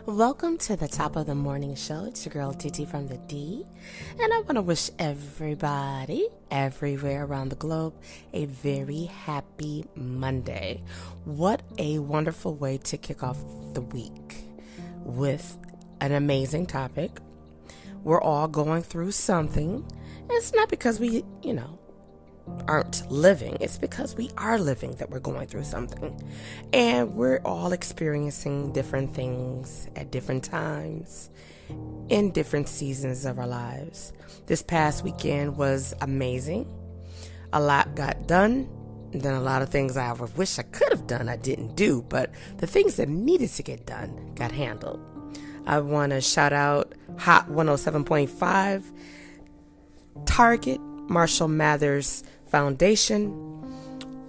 Welcome to the top of the morning show. It's your girl TT from the D, and I want to wish everybody everywhere around the globe a very happy Monday. What a wonderful way to kick off the week with an amazing topic. We're all going through something. It's not because we, aren't living. It's because we are living that we're going through something. And we're all experiencing different things at different times in different seasons of our lives. This past weekend was amazing. A lot got done. And then a lot of things I wish I could have done, I didn't do. But the things that needed to get done got handled. I want to shout out Hot 107.5, Target, Marshall Mathers Foundation,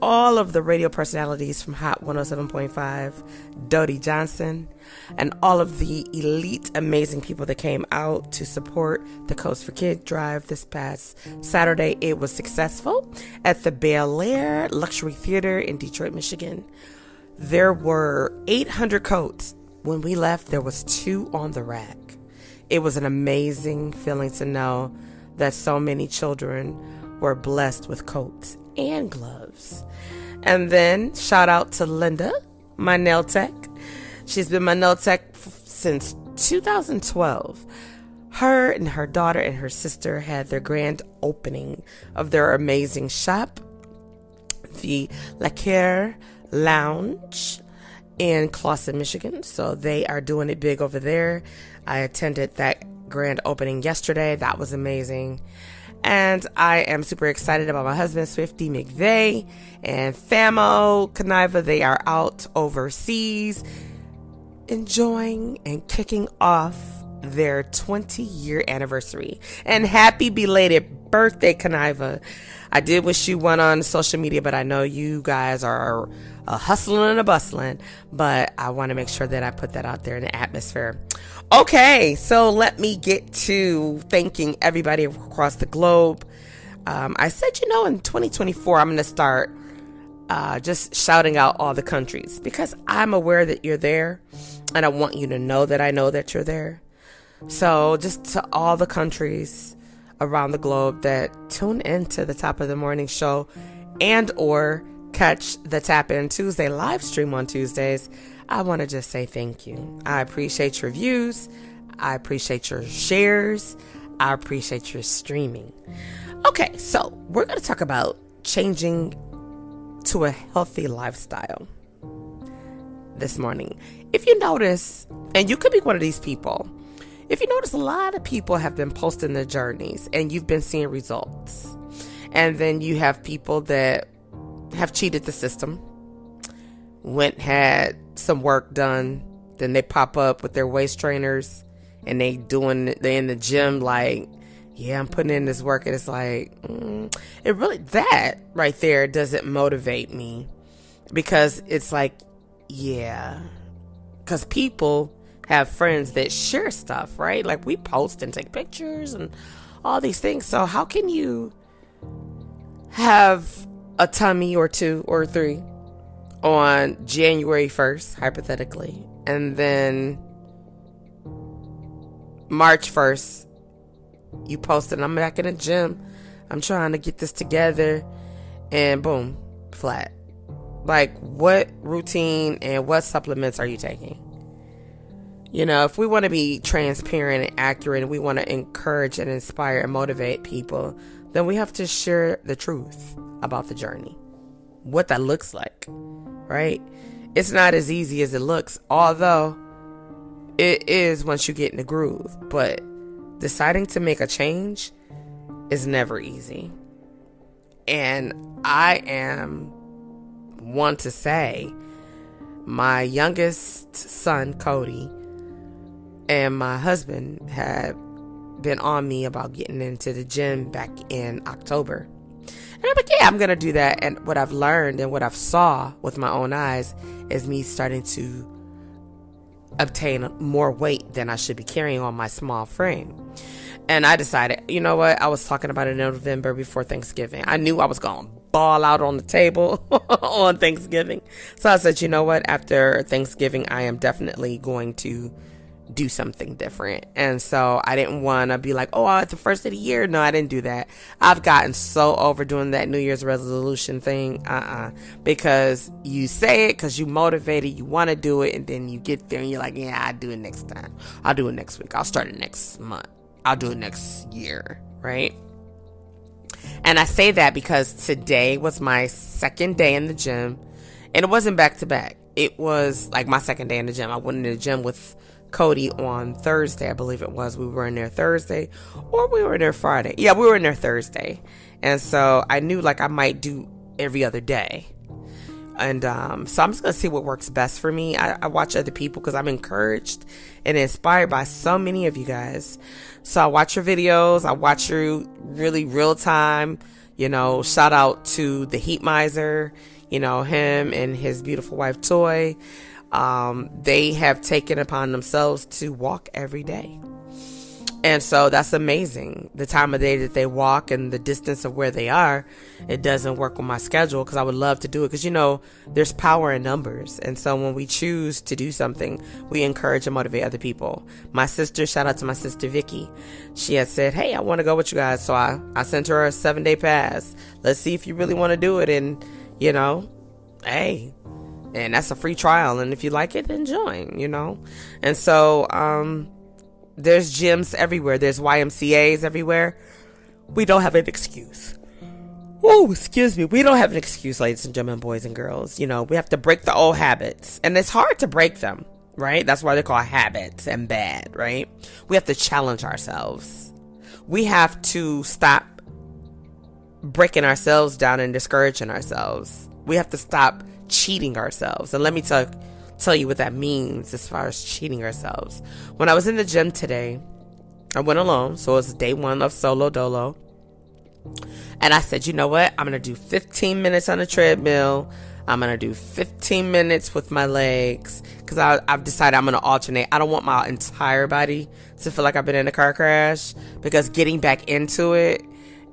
all of the radio personalities from Hot 107.5, Dodie Johnson, and all of the elite, amazing people that came out to support the Coast for Kids Drive this past Saturday. It was successful at the Bel Air Luxury Theater in Detroit, Michigan. There were 800 coats. When we left, there was 2 on the rack. It was an amazing feeling to know that so many children were blessed with coats and gloves. And then shout out to Linda, my nail tech. She's been my nail tech since 2012. Her and her daughter and her sister had their grand opening of their amazing shop, the La Care Lounge in Clawson, Michigan. So they are doing it big over there. I attended that grand opening yesterday. That was amazing. And I am super excited about my husband, Swifty McVeigh, and Famo Kaniva. They are out overseas enjoying and kicking off their 20-year anniversary. And happy belated birthday, Kaniva. I did wish you one on social media, but I know you guys are hustling and a bustling, but I want to make sure that I put that out there in the atmosphere. Okay, so let me get to thanking everybody across the globe. I said, in 2024, I'm going to start just shouting out all the countries because I'm aware that you're there, and I want you to know that I know that you're there. So just to all the countries around the globe that tune into the Top of the Morning show and or catch the Tap In Tuesday live stream on Tuesdays, I want to just say thank you. I appreciate your views. I appreciate your shares. I appreciate your streaming. Okay, so we're going to talk about changing to a healthy lifestyle this morning. If you notice, and you could be one of these people, if you notice, a lot of people have been posting their journeys and you've been seeing results. And then you have people that have cheated the system, had some work done, then they pop up with their waist trainers and they in the gym like, yeah, I'm putting in this work. And it's like, it really, that right there doesn't motivate me because it's like, yeah, because people have friends that share stuff, right? Like we post and take pictures and all these things. So how can you have a tummy or 2 or 3 on January 1st, hypothetically, and then March 1st, you posted, I'm back in the gym, I'm trying to get this together, and boom, flat. Like, what routine and what supplements are you taking? If we want to be transparent and accurate and we want to encourage and inspire and motivate people, then we have to share the truth about the journey, what that looks like, right? It's not as easy as it looks, although it is once you get in the groove. But deciding to make a change is never easy. And I am one to say my youngest son, Cody, and my husband had been on me about getting into the gym back in October. And I'm like, yeah, I'm going to do that. And what I've learned and what I've saw with my own eyes is me starting to obtain more weight than I should be carrying on my small frame. And I decided, you know what? I was talking about it in November before Thanksgiving. I knew I was going to ball out on the table on Thanksgiving. So I said, you know what? After Thanksgiving, I am definitely going to do something different. And so I didn't want to be like, oh, it's the first of the year. No, I didn't do that. I've gotten so over doing that New Year's resolution thing. Because you say it because you motivated, you want to do it, and then you get there and you're like, yeah, I'll do it next time. I'll do it next week. I'll start it next month. I'll do it next year, right? And I say that because today was my second day in the gym, and it wasn't back to back. It was like my second day in the gym. I went in the gym with Cody on Thursday, I believe it was. We were in there Thursday, or we were in there Friday. Yeah, we were in there Thursday. And so I knew like I might do every other day. And so I'm just going to see what works best for me. I watch other people because I'm encouraged and inspired by so many of you guys. So I watch your videos. I watch you really real time. Shout out to the Heat Miser, him and his beautiful wife, Toy. They have taken upon themselves to walk every day. And so that's amazing. The time of day that they walk and the distance of where they are, it doesn't work with my schedule because I would love to do it because, there's power in numbers. And so when we choose to do something, we encourage and motivate other people. My sister, shout out to my sister, Vicky. She had said, hey, I want to go with you guys. So I sent her a 7-day pass. Let's see if you really want to do it. And, hey. And that's a free trial. And if you like it, then join, And so there's gyms everywhere. There's YMCAs everywhere. We don't have an excuse. Oh, excuse me. We don't have an excuse, ladies and gentlemen, boys and girls. We have to break the old habits. And it's hard to break them, right? That's why they're called habits and bad, right? We have to challenge ourselves. We have to stop breaking ourselves down and discouraging ourselves. We have to stop cheating ourselves. And let me tell you what that means as far as cheating ourselves. When I was in the gym today, I went alone, so it was day 1 of solo dolo, and I said, you know what, I'm gonna do 15 minutes on the treadmill. I'm gonna do 15 minutes with my legs because I've decided I'm gonna alternate. I don't want my entire body to feel like I've been in a car crash, because getting back into it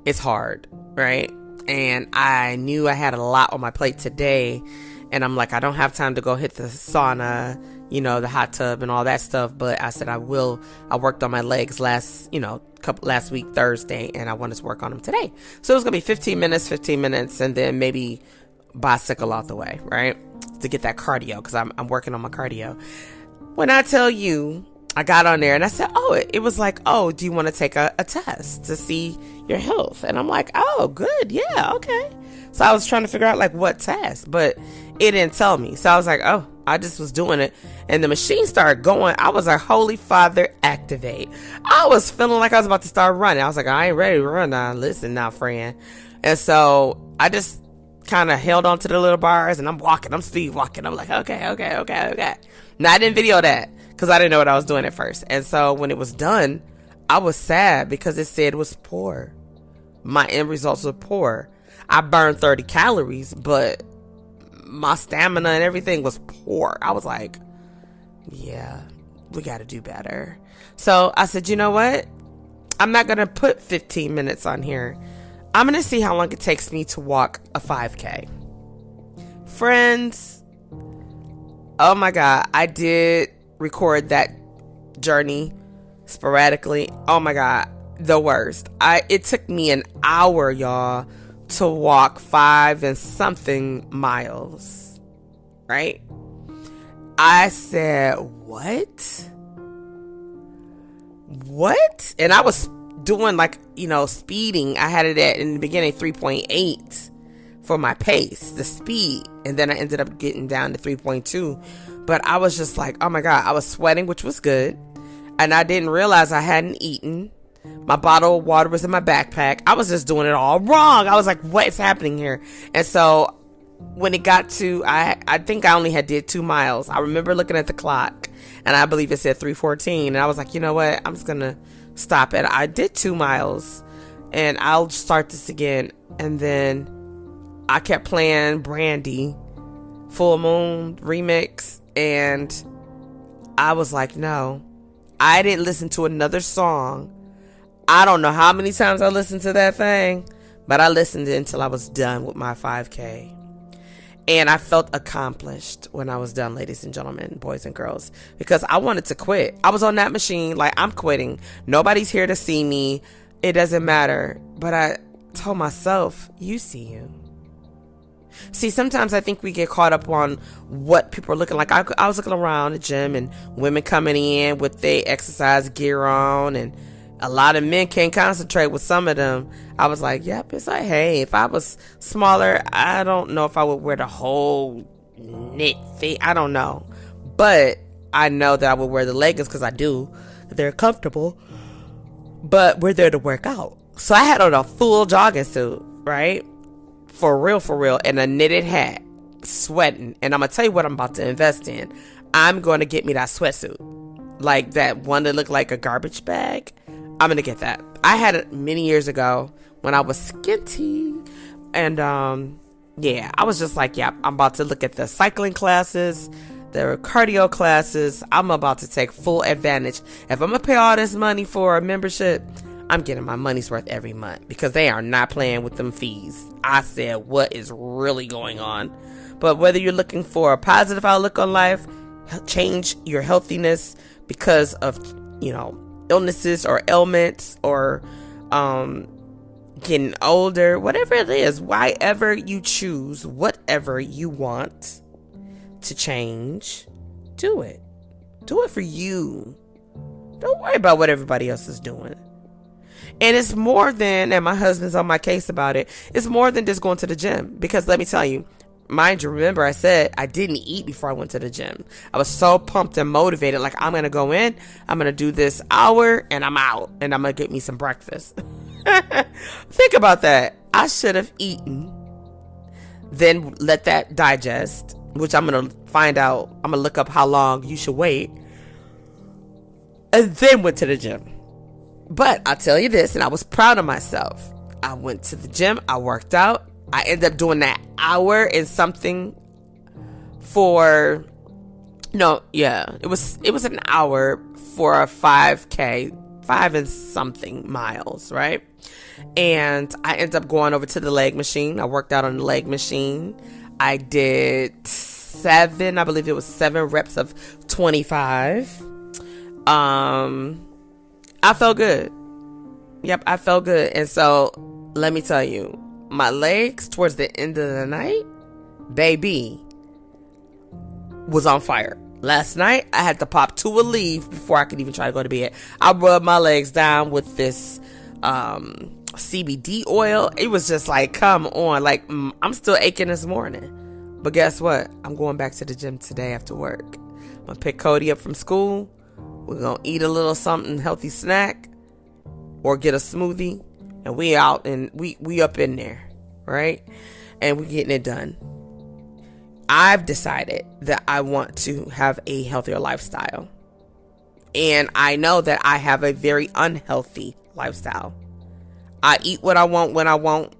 is hard, right? And I knew I had a lot on my plate today. And I'm like, I don't have time to go hit the sauna, the hot tub and all that stuff. But I said I will. I worked on my legs last week, Thursday, and I wanted to work on them today. So it was going to be 15 minutes, and then maybe bicycle out the way, right? To get that cardio, because I'm working on my cardio. When I tell you, I got on there and I said, it was like, do you want to take a test to see your health? And I'm like, good. Yeah. Okay. So I was trying to figure out like what test, but it didn't tell me. So I was like, I just was doing it. And the machine started going. I was like, Holy Father, activate. I was feeling like I was about to start running. I was like, I ain't ready to run now. Listen now, friend. And so I just kind of held on to the little bars and I'm walking. I'm speed walking. I'm like, okay. Now I didn't video that because I didn't know what I was doing at first. And so when it was done, I was sad because it said it was poor. My end results were poor. I burned 30 calories, but my stamina and everything was poor. I was like, yeah, we got to do better. So I said, you know what? I'm not going to put 15 minutes on here. I'm going to see how long it takes me to walk a 5K. Friends, oh my God, I did record that journey sporadically. Oh my God, the worst. It took me an hour, y'all, to walk 5 and something miles, right? I said, what? And I was doing speeding. I had it at, in the beginning, 3.8 for my pace, the speed. And then I ended up getting down to 3.2. But I was just like, oh my God, I was sweating, which was good. And I didn't realize I hadn't eaten. My bottle of water was in my backpack. I was just doing it all wrong. I was like, what is happening here? And so when it got to, I think I only did 2 miles. I remember looking at the clock and I believe it said 3:14. And I was like, you know what? I'm just going to stop it. I did 2 miles and I'll start this again. And then I kept playing Brandy, Full Moon remix. And I was like, no, I didn't listen to another song. I don't know how many times I listened to that thing, but I listened until I was done with my 5K. And I felt accomplished when I was done, ladies and gentlemen, boys and girls, because I wanted to quit. I was on that machine like, I'm quitting. Nobody's here to see me. It doesn't matter. But I told myself, you see you. See, sometimes I think we get caught up on what people are looking like. I was looking around the gym and women coming in with their exercise gear on, and a lot of men can't concentrate with some of them. I was like, yep, it's like, hey, if I was smaller, I don't know if I would wear the whole knit thing. I don't know. But I know that I would wear the leggings because I do. They're comfortable. But we're there to work out. So I had on a full jogging suit, right? For real, and a knitted hat, sweating. And I'm going to tell you what I'm about to invest in. I'm going to get me that sweatsuit. Like that one that looked like a garbage bag. I'm going to get that. I had it many years ago when I was skinty. And yeah, I was just like, yeah, I'm about to look at the cycling classes, the cardio classes. I'm about to take full advantage. If I'm going to pay all this money for a membership, I'm getting my money's worth every month, because they are not playing with them fees. I said, what is really going on? But whether you're looking for a positive outlook on life, change your healthiness because of, illnesses or ailments, or getting older, whatever it is, whatever you choose, whatever you want to change, do it. Do it for you. Don't worry about what everybody else is doing. And it's more than, and my husband's on my case about it, it's more than just going to the gym. Because let me tell you, mind you, remember I said I didn't eat before I went to the gym. I was so pumped and motivated, like I'm going to go in, I'm going to do this hour, and I'm out, and I'm going to get me some breakfast. Think about that. I should have eaten, then let that digest, which I'm going to find out. I'm going to look up how long you should wait, and then went to the gym. But I'll tell you this, and I was proud of myself. I went to the gym, I worked out, I ended up doing that hour and something for, it was an hour for a 5K, 5 and something miles, right? And I ended up going over to the leg machine. I worked out on the leg machine. I did 7 reps of 25. I felt good. Yep, I felt good. And so, let me tell you, my legs towards the end of the night, baby, was on fire. Last night, I had to pop 2 Aleve before I could even try to go to bed. I rubbed my legs down with this CBD oil. It was just like, come on. Like, I'm still aching this morning. But guess what? I'm going back to the gym today after work. I'm going to pick Cody up from school. We're going to eat a little something, healthy snack, or get a smoothie, and we out, and we up in there, right? And we're getting it done. I've decided that I want to have a healthier lifestyle. And I know that I have a very unhealthy lifestyle. I eat what I want when I want,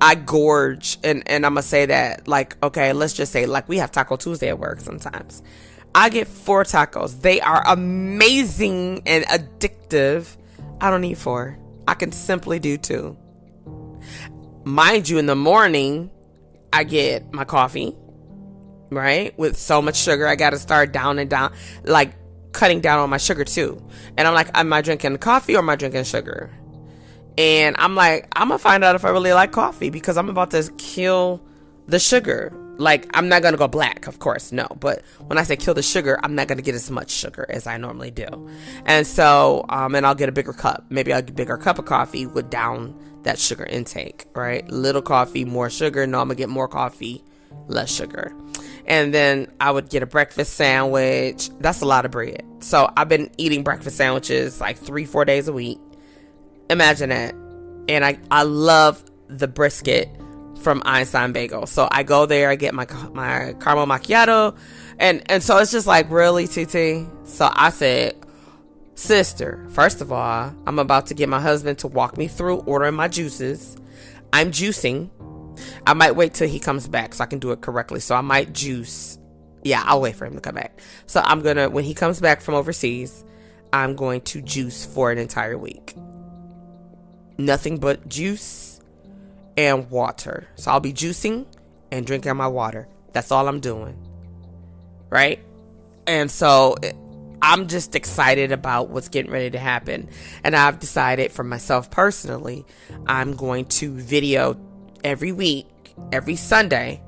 I gorge, and I'm going to say that, like, okay, let's just say, like, we have Taco Tuesday at work sometimes. I get 4 tacos. They are amazing and addictive. I don't need 4. I can simply do 2. Mind you, in the morning, I get my coffee, right? With so much sugar, I got to start down, like cutting down on my sugar too. And I'm like, am I drinking coffee or am I drinking sugar? And I'm like, I'm going to find out if I really like coffee, because I'm about to kill the sugar. Like, I'm not going to go black, of course, no. But when I say kill the sugar, I'm not going to get as much sugar as I normally do. And so, and I'll get a bigger cup. Maybe I'll get a bigger cup of coffee with down that sugar intake, right? Little coffee, more sugar. No, I'm going to get more coffee, less sugar. And then I would get a breakfast sandwich. That's a lot of bread. So I've been eating breakfast sandwiches like 3-4 days a week. Imagine that. And I love the brisket from Einstein Bagel. So I go there, I get my caramel macchiato, and so it's just like, really, TT? So I said, sister, first of all, I'm about to get my husband to walk me through ordering my juices. I'm juicing. I might wait till he comes back so I can do it correctly. So I might juice. Yeah, I'll wait for him to come back. So when he comes back from overseas, I'm going to juice for an entire week. Nothing but juice and water. So I'll be juicing and drinking my water. That's all I'm doing. Right? And so I'm just excited about what's getting ready to happen. And I've decided for myself personally, I'm going to video every week, every Sunday,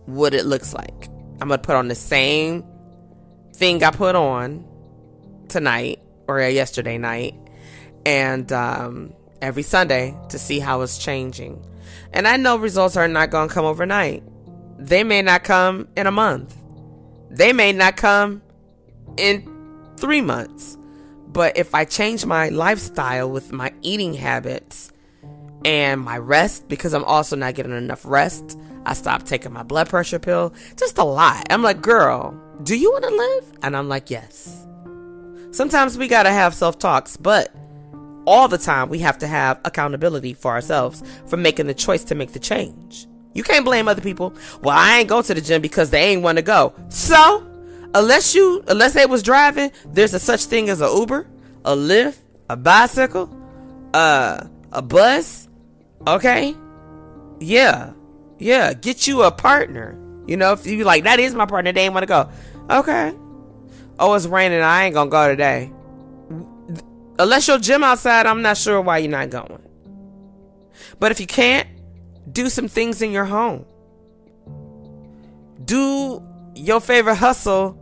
what it looks like. I'm going to put on the same thing I put on tonight or yesterday night, and every Sunday to see how it's changing. And I know results are not going to come overnight. They may not come in a month. They may not come in 3 months. But if I change my lifestyle with my eating habits and my rest, because I'm also not getting enough rest, I stopped taking my blood pressure pill. Just a lot. I'm like, girl, do you want to live? And I'm like, yes. Sometimes we got to have self-talks, but all the time we have to have accountability for ourselves for making the choice to make the change. You can't blame other people. Well, I ain't go to the gym because they ain't want to go. So, unless they was driving, there's a such thing as a Uber, a Lyft, a bicycle, a bus. Okay? Yeah. Get you a partner. You know, if you like, that is my partner, they ain't want to go. Okay. Oh, it's raining. I ain't gonna go today. Unless your gym outside, I'm not sure why you're not going. But if you can't, do some things in your home. Do your favorite hustle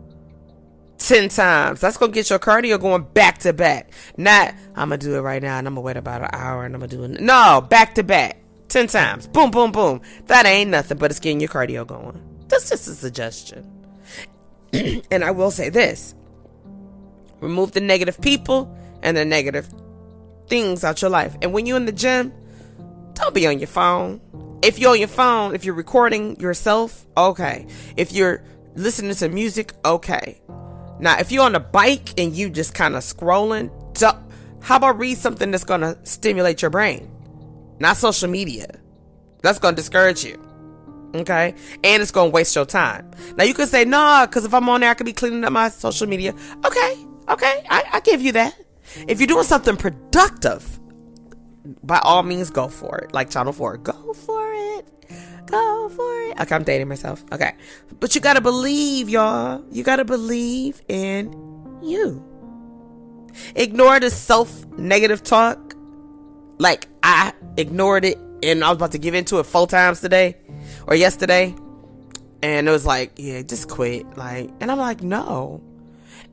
10 times. That's going to get your cardio going back to back. Not, I'm going to do it right now and I'm going to wait about an hour and I'm going to do it. No, back to back. 10 times. Boom, boom, boom. That ain't nothing, but it's getting your cardio going. That's just a suggestion. And I will say this. Remove the negative people and the negative things out your life. And when you're in the gym, don't be on your phone. If you're on your phone, if you're recording yourself, okay. If you're listening to music, okay. Now, if you're on a bike and you just kind of scrolling, how about read something that's going to stimulate your brain? Not social media. That's going to discourage you. Okay? And it's going to waste your time. Now, you could say, nah, because if I'm on there, I could be cleaning up my social media. Okay. I give you that. If you're doing something productive, by all means, go for it. Like Channel 4. Go for it. Okay, I'm dating myself. Okay. But you got to believe, y'all. You got to believe in you. Ignore the self-negative talk. Like, I ignored it and I was about to give into it 4 times today or yesterday. And it was like, yeah, just quit. Like, and I'm like, no.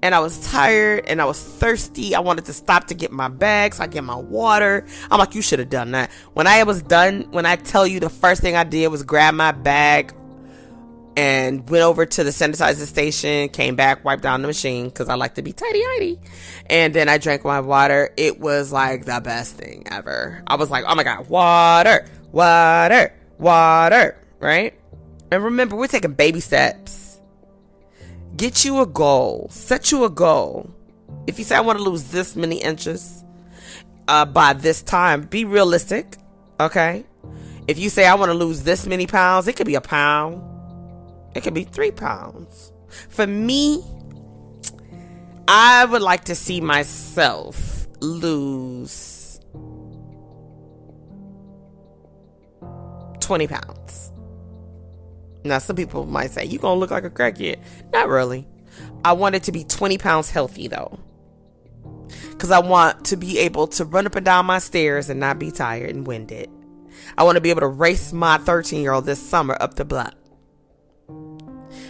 And I was tired and I was thirsty. I wanted to stop to get my bag so I get my water. I'm like, you should have done that. When I was done, when I tell you the first thing I did was grab my bag and went over to the sanitizer station, came back, wiped down the machine because I like to be tidy-ighty. And then I drank my water. It was like the best thing ever. I was like, oh my God, water, right? And remember, we're taking baby steps. Get you a goal. Set you a goal. If you say, I want to lose this many inches by this time, be realistic. Okay? If you say, I want to lose this many pounds, it could be a pound. It could be 3 pounds. For me, I would like to see myself lose 20 pounds. Now, some people might say, you're going to look like a crackhead. Not really. I want it to be 20 pounds healthy, though. Because I want to be able to run up and down my stairs and not be tired and winded. I want to be able to race my 13-year-old this summer up the block.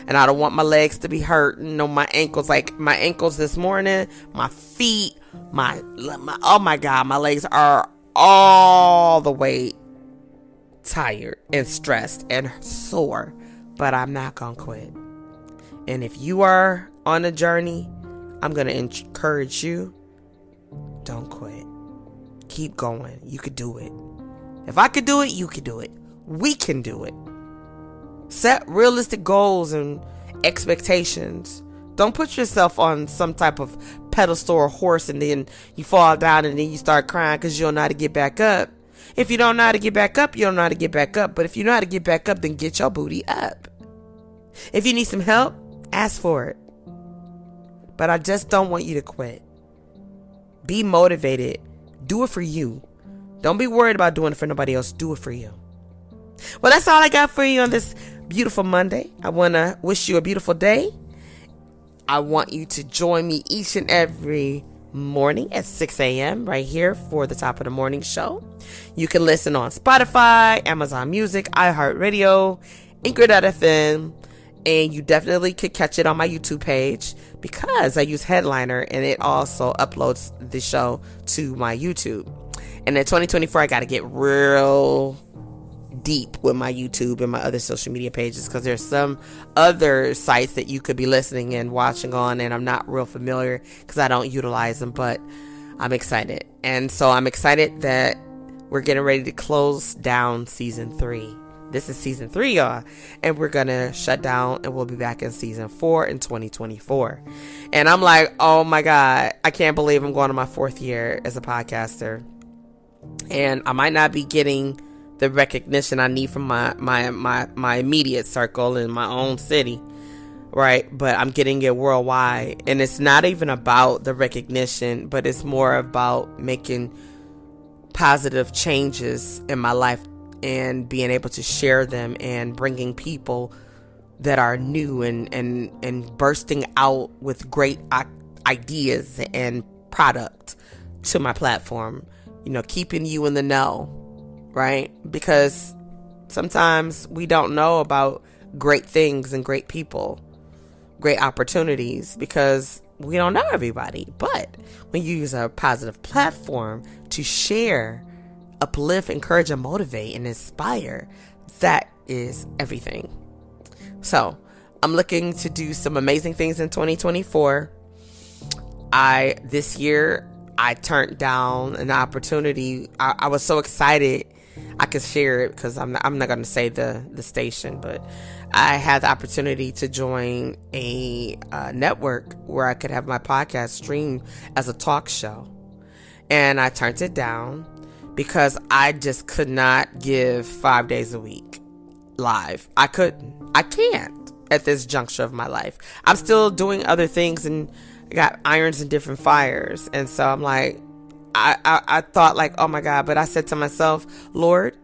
And I don't want my legs to be hurting. No, my ankles. Like, my ankles this morning, my feet, oh my God, my legs are all the way tired and stressed and sore. But I'm not gonna quit. And if you are on a journey, I'm gonna encourage you, don't quit. Keep going. You could do it. If I could do it, you could do it. We can do it. Set realistic goals and expectations. Don't put yourself on some type of pedestal or horse and then you fall down and then you start crying because you don't know how to get back up. If you don't know how to get back up, you don't know how to get back up. But if you know how to get back up, then get your booty up. If you need some help, ask for it. But I just don't want you to quit. Be motivated. Do it for you. Don't be worried about doing it for nobody else. Do it for you. Well, that's all I got for you on this beautiful Monday. I want to wish you a beautiful day. I want you to join me each and every morning at 6 a.m. right here for the Top of the Morning Show. You can listen on Spotify, Amazon Music, iHeartRadio, Anchor.fm, and you definitely could catch it on my YouTube page because I use Headliner and it also uploads the show to my YouTube. And in 2024, I got to get real deep with my YouTube and my other social media pages because there's some other sites that you could be listening and watching on, and I'm not real familiar because I don't utilize them, but I'm excited. And so I'm excited that we're getting ready to close down season 3. This is season 3, y'all, and we're gonna shut down and we'll be back in season 4 in 2024. And I'm like, oh my God, I can't believe I'm going to my 4th year as a podcaster, and I might not be getting the recognition I need from my immediate circle in my own city, right? But I'm getting it worldwide, and it's not even about the recognition, but it's more about making positive changes in my life and being able to share them and bringing people that are new and bursting out with great ideas and product to my platform, keeping you in the know. Right? Because sometimes we don't know about great things and great people, great opportunities, because we don't know everybody. But when you use a positive platform to share, uplift, encourage, and motivate and inspire, that is everything. So I'm looking to do some amazing things in 2024. This year I turned down an opportunity. I was so excited I could share it because I'm not going to say the station, but I had the opportunity to join a network where I could have my podcast streamed as a talk show. And I turned it down because I just could not give 5 days a week live. I can't at this juncture of my life. I'm still doing other things and got irons in different fires. And so I'm like, I thought like, oh my God, but I said to myself, Lord,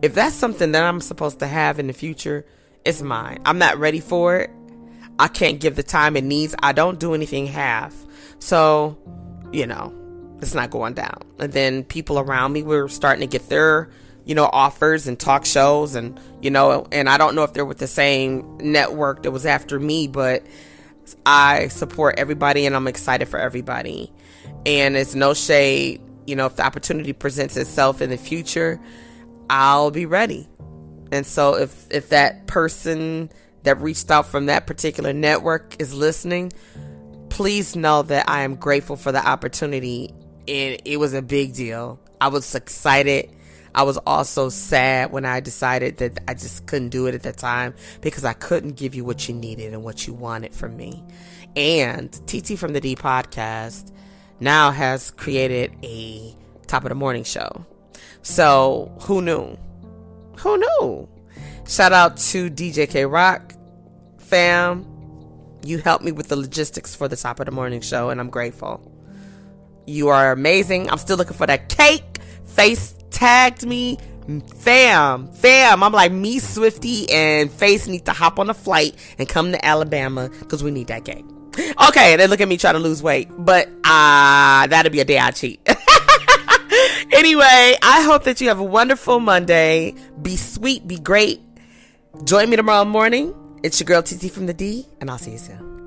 if that's something that I'm supposed to have in the future, it's mine. I'm not ready for it. I can't give the time it needs. I don't do anything half. So, it's not going down. And then people around me were starting to get their, offers and talk shows and, and I don't know if they're with the same network that was after me, but I support everybody and I'm excited for everybody. And it's no shade, if the opportunity presents itself in the future, I'll be ready. And so if that person that reached out from that particular network is listening, please know that I am grateful for the opportunity. And it was a big deal. I was excited. I was also sad when I decided that I just couldn't do it at the time because I couldn't give you what you needed and what you wanted from me. And TT from the D podcast now has created a Top of the Morning show. So who knew? Shout out to DJ K Rock fam. You helped me with the logistics for the Top of the Morning show and I'm grateful. You are amazing. I'm still looking for that cake. Face tagged me. Fam. I'm like, me, Swifty, and Face need to hop on a flight and come to Alabama because we need that cake. Okay, they look at me trying to lose weight, but that'll be a day I cheat. Anyway, I hope that you have a wonderful Monday. Be sweet, be great. Join me tomorrow morning. It's your girl TT from the D, and I'll see you soon.